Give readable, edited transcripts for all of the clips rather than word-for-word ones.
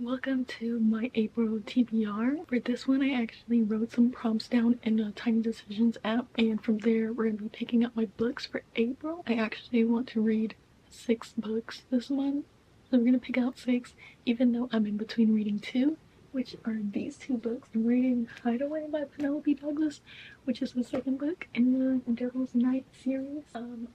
Welcome to my April TBR. For this one, I actually wrote some prompts down in a Tiny Decisions app, and from there, we're going to be picking up my books for April. I actually want to read 6 books this month, so we're going to pick out 6, even though I'm in between reading 2, which are these 2 books. I'm reading Hideaway by Penelope Douglas, which is the 2nd book in the Devil's Night series.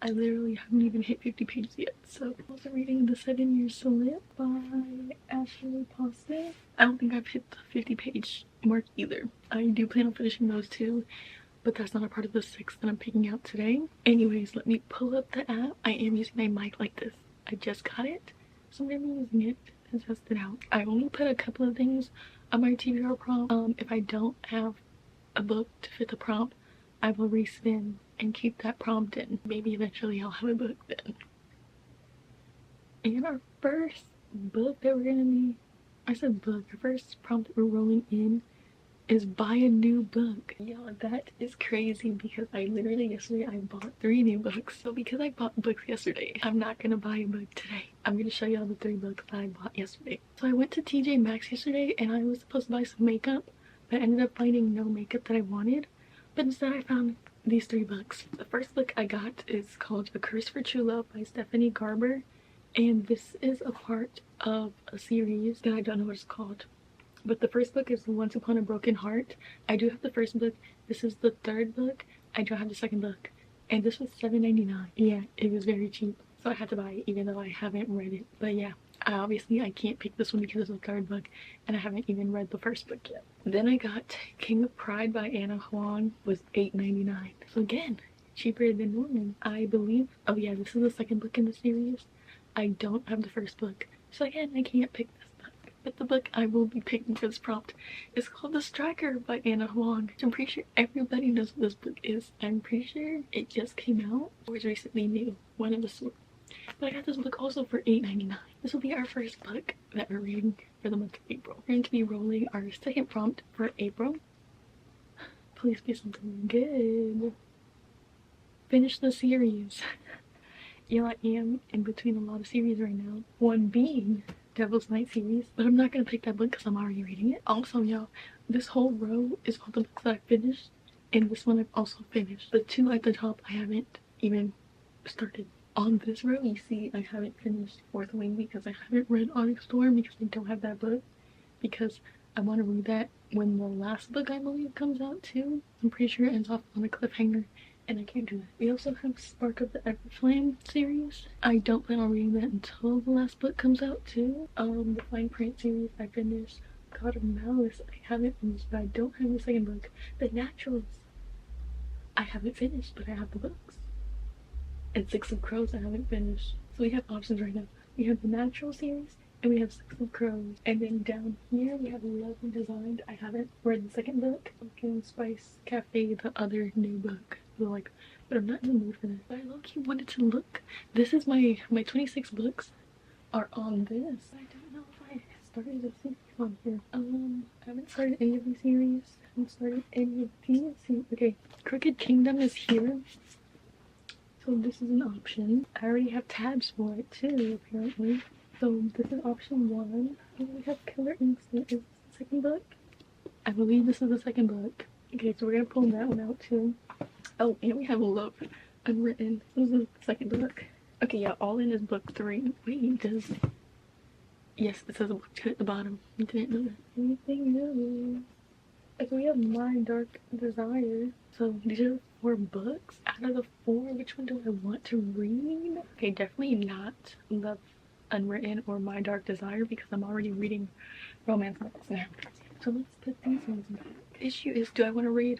I literally haven't even hit 50 pages yet. So I'm also reading The 7 Year Slip by Ashley Pasta. I don't think I've hit the 50 page mark either. I do plan on finishing those 2, but that's not a part of the 6 that I'm picking out today. Anyways, let me pull up the app. I am using my mic like this. I just got it, so I'm gonna be using it to test it out. I only put a couple of things on my TBR prompt. If I don't have a book to fit the prompt, I will respin and keep that prompt in. Maybe eventually I'll have a book then. And our first book that we're gonna be, I said book, our first prompt that we're rolling in is buy a new book. Y'all, that is crazy because I literally yesterday I bought 3 new books. So because I bought books yesterday, I'm not gonna buy a book today. I'm gonna show y'all the 3 books that I bought yesterday. So I went to TJ Maxx yesterday and I was supposed to buy some makeup, but I ended up finding no makeup that I wanted. But instead I found these 3 books. The first book I got is called A Curse for True Love by Stephanie Garber. And this is a part of a series that I don't know what it's called. But the first book is Once Upon a Broken Heart. I do have the first book. This is the 3rd book. I don't have the 2nd book. And this was $7.99. Yeah, it was very cheap. So I had to buy it even though I haven't read it. But yeah, obviously I can't pick this one because it's the 3rd book and I haven't even read the first book yet. Then I got King of Pride by Anna Huang, was $8.99. So again, cheaper than normal. I believe, oh yeah, this is the 2nd book in the series. I don't have the first book. So again, I can't pick this book. But the book I will be picking for this prompt is called The Striker by Anna Huang. I'm pretty sure everybody knows what this book is. I'm pretty sure it just came out or is recently new. One of the two. But I got this book also for $8.99. This will be our first book that we're reading for the month of April. We're going to be rolling our 2nd prompt for April. Please be something good. Finish the series. Yeah, I am in between a lot of series right now. One being Devil's Night series, but I'm not gonna pick that book because I'm already reading it. Also, y'all, this whole row is all the books that I finished, and this one I've also finished. The 2 at the top I haven't even started. On this row, you see I haven't finished 4th Wing because I haven't read Onyx Storm because I don't have that book, because I want to read that when the last book I believe comes out too. I'm pretty sure it ends off on a cliffhanger. And I can't do that. We also have Spark of the Everflame series. I don't plan on reading that until the last book comes out too. The Fine Print series I finished. God of Malice I haven't finished, but I don't have the 2nd book. The Naturals I haven't finished, but I have the books. And 6 of Crows I haven't finished. So we have options right now. We have the Natural series and we have 6 of Crows. And then down here we have Love and Designed. I haven't read the 2nd book. Pumpkin Spice Cafe, the other new book. Like, but I'm not in the mood for that. But I low-key wanted to look. This is my 26 books are on this. I don't know if I started a series on here. I haven't started any of these series. I haven't started any of these series. Okay, Crooked Kingdom is here. So this is an option. I already have tabs for it too, apparently. So this is option 1. And we have Killer Instinct. Is this the 2nd book? I believe this is the 2nd book. Okay, so we're gonna pull that one out too. Oh, and we have Love Unwritten. This is the 2nd book. Okay, yeah, all in is book 3. Wait, does... Yes, it says a book 2 at the bottom. You didn't know that. Anything else? Okay, we have My Dark Desire. So these are 4 books. Out of the 4, which one do I want to read? Okay, definitely not Love Unwritten or My Dark Desire because I'm already reading romance books now. So let's put these ones back. The issue is, do I want to read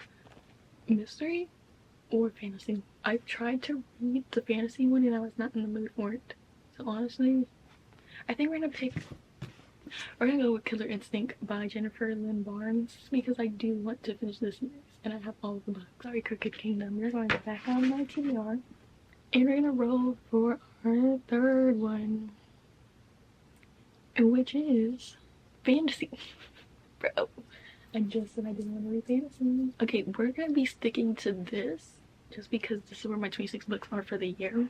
mystery or fantasy? I've tried to read the fantasy one and I was not in the mood for it. So honestly, I think we're gonna go with Killer Instinct by Jennifer Lynn Barnes because I do want to finish this series and I have all of the books. Sorry, Crooked Kingdom. We're going back on my TBR and we're gonna roll for our 3rd one, which is fantasy. Bro, I just said I didn't want to read fantasy. Okay, we're gonna be sticking to this just because this is where my 26 books are for the year.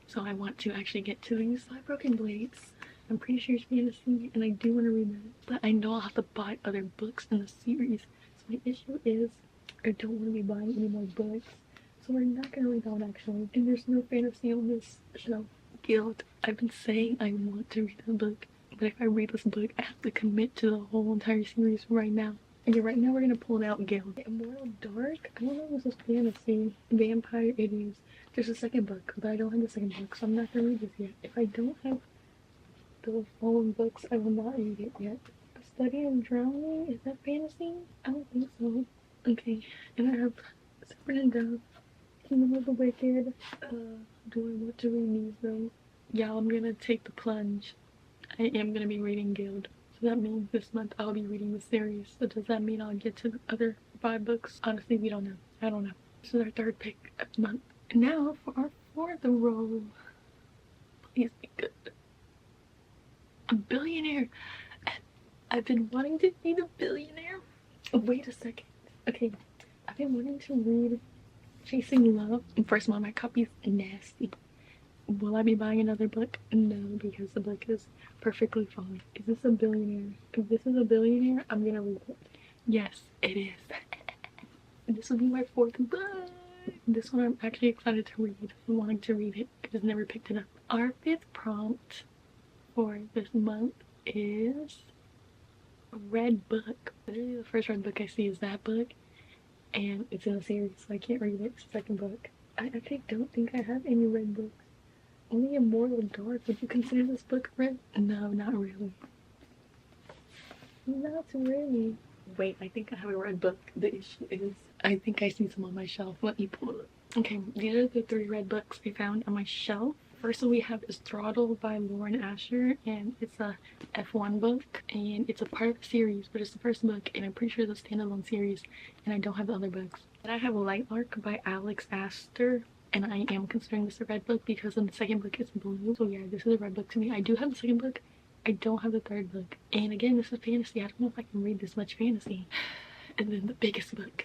So I want to actually get to these 5 Broken Blades. I'm pretty sure it's fantasy, and I do want to read that. But I know I'll have to buy other books in the series. So my issue is I don't want to be buying any more books. So we're not going to read that one actually. And there's no fantasy on this shelf. Guild. I've been saying I want to read that book. But if I read this book, I have to commit to the whole entire series right now. Okay, right now we're gonna pull out Guild. Immortal Dark? I don't know if this is fantasy. Vampire it is. There's a second book, but I don't have the second book, so I'm not gonna read this yet. If I don't have the following books, I will not read it yet. Study in Drowning? Is that fantasy? I don't think so. Okay, and I have Separate and Dove, Kingdom of the Wicked. Do I want to read these though? Yeah, I'm gonna take the plunge. I am gonna be reading Guild. So that means this month I'll be reading the series. So does that mean I'll get to the other 5 books? Honestly, we don't know. I don't know. This is our 3rd pick of the month. And now for our 4th roll. Please be good. A billionaire. I've been wanting to read a billionaire. Oh, wait a second. Okay, I've been wanting to read Chasing Love. First of all, my copy's nasty. Will I be buying another book? No, because the book is perfectly fine. Is this a billionaire? If this is a billionaire, I'm gonna read it. Yes, it is. This will be my 4th book. This one I'm actually excited to read. I'm wanting to read it. I just never picked it up. Our 5th prompt for this month is a red book. Literally the first red book I see is that book. And it's in a series, so I can't read it. It's the 2nd book. I actually don't think I have any red books. Only Immortal Dark. Would you consider this book red? No, not really. Not really. Wait, I think I have a red book. The issue is, I think I see some on my shelf. Let me pull it up. Okay, these are the 3 red books I found on my shelf. First one we have is Throttle by Lauren Asher, and it's a F1 book, and it's a part of a series, but it's the 1st book, and I'm pretty sure it's a standalone series, and I don't have the other books. And I have Lightark by Alex Astor, and I am considering this a red book because in the 2nd book it's blue. So yeah, this is a red book to me. I do have the 2nd book. I don't have the 3rd book. And again, this is fantasy. I don't know if I can read this much fantasy. And then the biggest book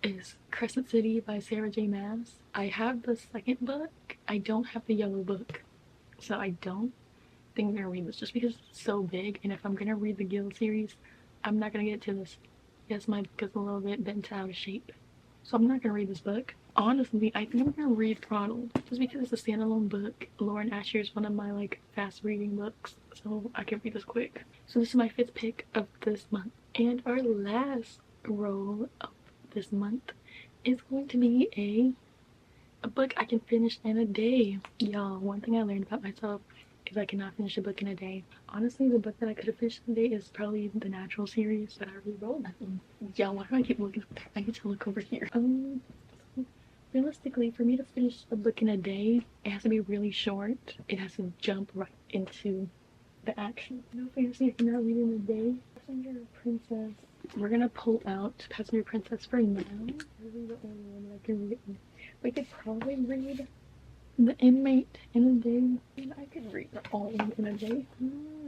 is Crescent City by Sarah J Maas. I have the 2nd book. I don't have the yellow book. So I don't think I'm gonna read this just because it's so big. And if I'm gonna read the Guild series, I'm not gonna get to this. Yes, my book is a little bit bent out of shape. So I'm not gonna read this book. Honestly, I think I'm gonna read Throttled just because it's a standalone book. Lauren Asher is one of my like fast reading books, so I can read this quick. So this is my 5th pick of this month. And our last roll of this month is going to be a book I can finish in a day. Y'all, one thing I learned about myself is I cannot finish a book in a day. Honestly, the book that I could have finished in a day is probably the Natural series, but I re-rolled that one. Y'all, why do I keep looking up there? I need to look over here. Realistically, for me to finish a book in a day, it has to be really short. It has to jump right into the action. No fantasy I cannot read in a day. Passenger Princess. We're gonna pull out Passenger Princess for now. Really the only one that I can read. We could probably read The Inmate in a day. And I could read all of them in a day.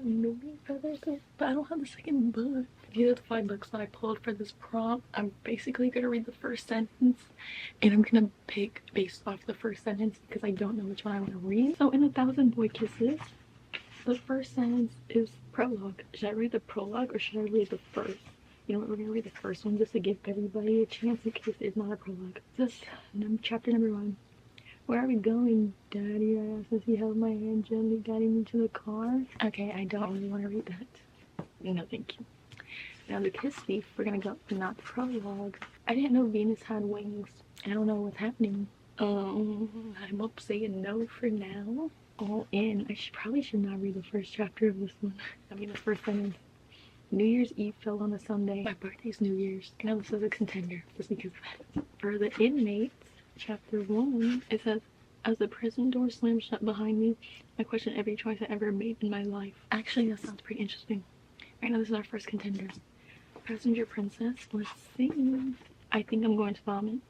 Maybe others, but I don't have the 2nd book. These are the 5 books that I pulled for this prompt. I'm basically gonna read the 1st sentence, and I'm gonna pick based off the 1st sentence because I don't know which one I want to read. So in 1,000 Boy Kisses, the 1st sentence is prologue. Should I read the prologue or should I read the 1st? You know what, we're gonna read the 1st one just to give everybody a chance in case it's not a prologue. This chapter number 1. Where are we going, Daddy? I asked as he held my hand, gently guiding me to the car. Okay, I don't really want to read that. No, thank you. Now the Kiss Thief, we're gonna go, not the prologue. I didn't know Venus had wings. I don't know what's happening. I'm up saying no for now. All in. I probably should not read the 1st chapter of this one. I mean the 1st sentence. New Year's Eve fell on a Sunday. My birthday's New Year's. I know this is a contender just because of that. For The Inmates, chapter 1, it says, as the prison door slammed shut behind me, I questioned every choice I ever made in my life. Actually, that sounds pretty interesting. Right now, this is our 1st contender. Passenger Princess. Let's see. I think I'm going to vomit.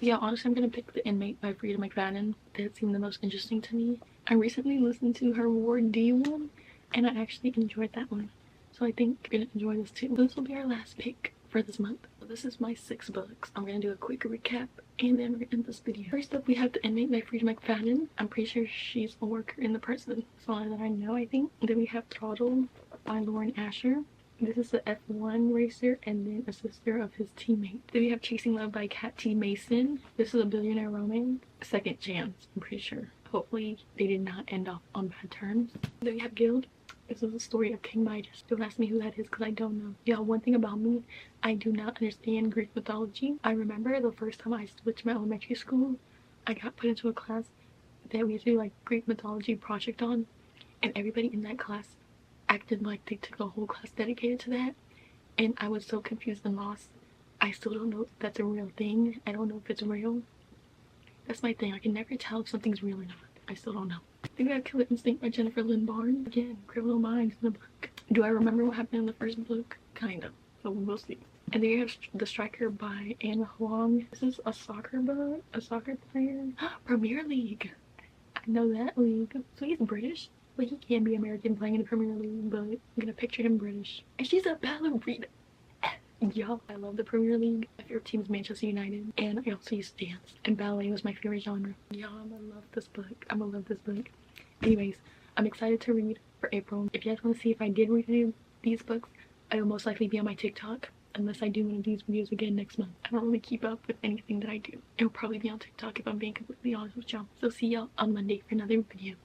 Yeah, honestly, I'm gonna pick The Inmate by Frida McFadden. That seemed the most interesting to me. I recently listened to her Ward D one, and I actually enjoyed that one. So I think I'm gonna enjoy this too. This will be our last pick for this month. this is my 6 books. I'm gonna do a quick recap and then we're gonna end this video. First up, we have The Inmate by Freida McFadden. I'm pretty sure she's a worker in the prison, so that I know, I think. Then we have Throttle by Lauren Asher. This is the F1 racer and then a sister of his teammate. Then we have Chasing Love by Kat T. Mason. This is a billionaire romance. Second chance, I'm pretty sure. Hopefully they did not end off on bad terms. Then we have Guild. This is the story of King Midas. Don't ask me who that is because I don't know. Y'all, one thing about me, I do not understand Greek mythology. I remember the first time I switched my elementary school, I got put into a class that we had to do like Greek mythology project on, and everybody in that class acted like they took a whole class dedicated to that, and I was so confused and lost. I still don't know if that's a real thing. I don't know if it's real. That's my thing. I can never tell if something's real or not. I still don't know. I think I have Killer Instinct by Jennifer Lynn Barnes. Again, Criminal Minds in the book. Do I remember what happened in the first book? Kind of. So we'll see. And then you have The Striker by Anna Huang. This is a soccer book. A soccer player. Premier League. I know that league. So he's British. Well, he can be American playing in the Premier League, but I'm gonna picture him British. And she's a ballerina. Y'all, I love the Premier League. My favorite team is Manchester United, and I also used to dance, and ballet was my favorite genre. Y'all, I'm gonna love this book. I'm gonna love this book. Anyways, I'm excited to read for April. If you guys want to see if I did read any of these books, I will most likely be on my TikTok, unless I do one of these videos again next month. I don't really keep up with anything that I do. It will probably be on TikTok if I'm being completely honest with y'all. So see y'all on Monday for another video.